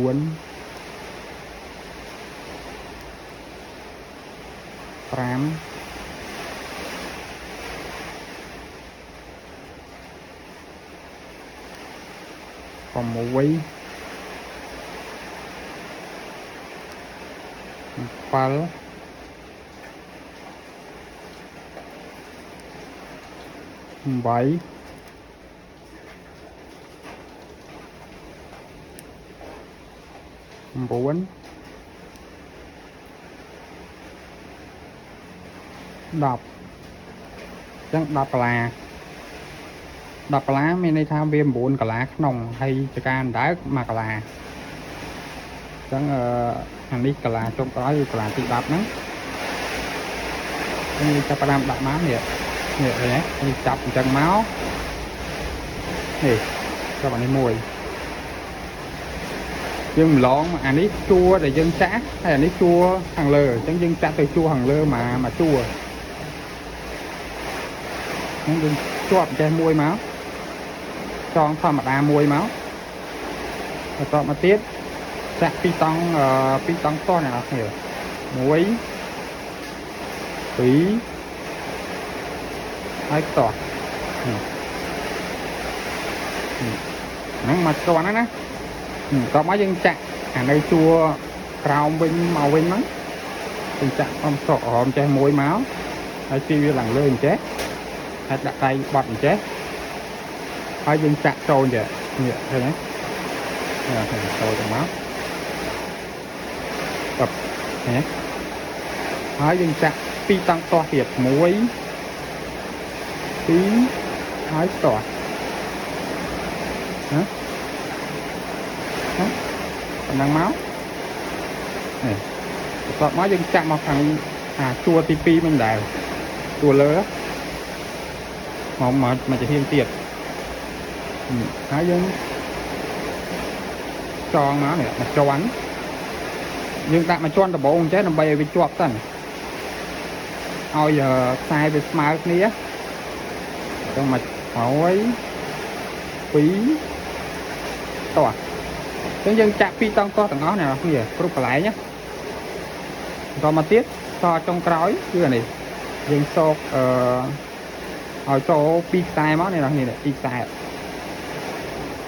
4 5 6 7 8 9 10 ចឹង10 កន្លា10 កន្លាមានន័យថាវា 9 កន្លាក្នុងហើយចកាអណ្ដើក 1 កន្លាចឹងអានេះកន្លាចុងក្រោយគឺកន្លាទី 10 ហ្នឹងនេះចាប់ផ្ដើមដាក់មកនេះឃើញទេនេះចាប់អញ្ចឹងមកនេះចាប់អានេះមួយយើងម្លងអានេះជួរដែលយើងចាក់ហើយអានេះជួរខាងលើអញ្ចឹងយើងចាក់ទៅជួរខាងលើមកជួរហ្នឹងយើងជាប់ចេះមួយមកចងធម្មតាមួយមកបន្តមកទៀតចាក់2 តង់2 តង់តោះអ្នកនរគ្នា1 2 ហើយតោះហ្នឹងមកជាន់ណាតោះមកយើងចាក់អានៅជួរក្រោមវិញមកវិញហ្នឹងយើងចាក់អំស្រកអមចេះមួយមកហើយទីវាឡើងលើអញ្ចេះហើយដាក់ដៃបត់អញ្ចេះហើយយើងចាក់ចូលចេះនេះឃើញទេនេះឃើញចូលទៅមកបឃើញទេហើយយើងចាក់2 តង់តោះទៀត1 2ហើយតោះណាប៉ុណ្ណឹងមកនេះបន្ទាប់មកយើងចាក់មកខាងជួរទី 2 មិនដែរជួរលើមកជាហៀងទៀតហើយយើងចងមកនេះមកជាន់យើងដាក់មកជាន់ដំបូងអញ្ចឹងដើម្បីឲ្យវាជាប់សិនឲ្យខ្សែវាស្មើគ្នាចឹងមកហើយ2 តោះចឹងយើងចាក់2 តង់តោះទាំងអស់អ្នកនរគ្នាគ្រប់កន្លែងណាបន្តមកទៀតតចុងក្រោយគឺអានេះយើងសោកឲ្យចូល2 ខ្សែមកអ្នកនរគ្នា2 ខ្សែ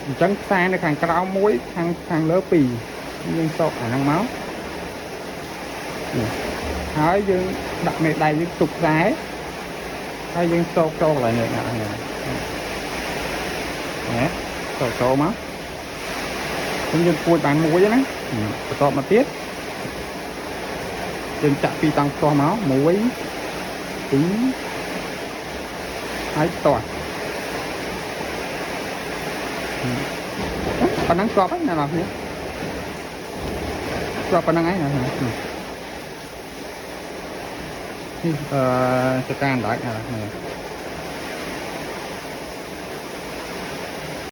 អញ្ចឹងខ្សែនៅខាងក្រោម1ខាងលើ2យើងសោកអាហ្នឹងមកហើយយើងដាក់មេដៃយើងទុកខ្សែហើយយើងសោកចូលកន្លែងនេះណាចូលមកយើងពួយបានមួយណាបន្តមកទៀតយើងចាក់2 តង់តោះមក1 2ហើយតោះប៉ុណ្ណឹងស្របហើយណាបងប្អូនស្របប៉ុណ្ណឹងហើយណានេះចកាអណ្ដើកណា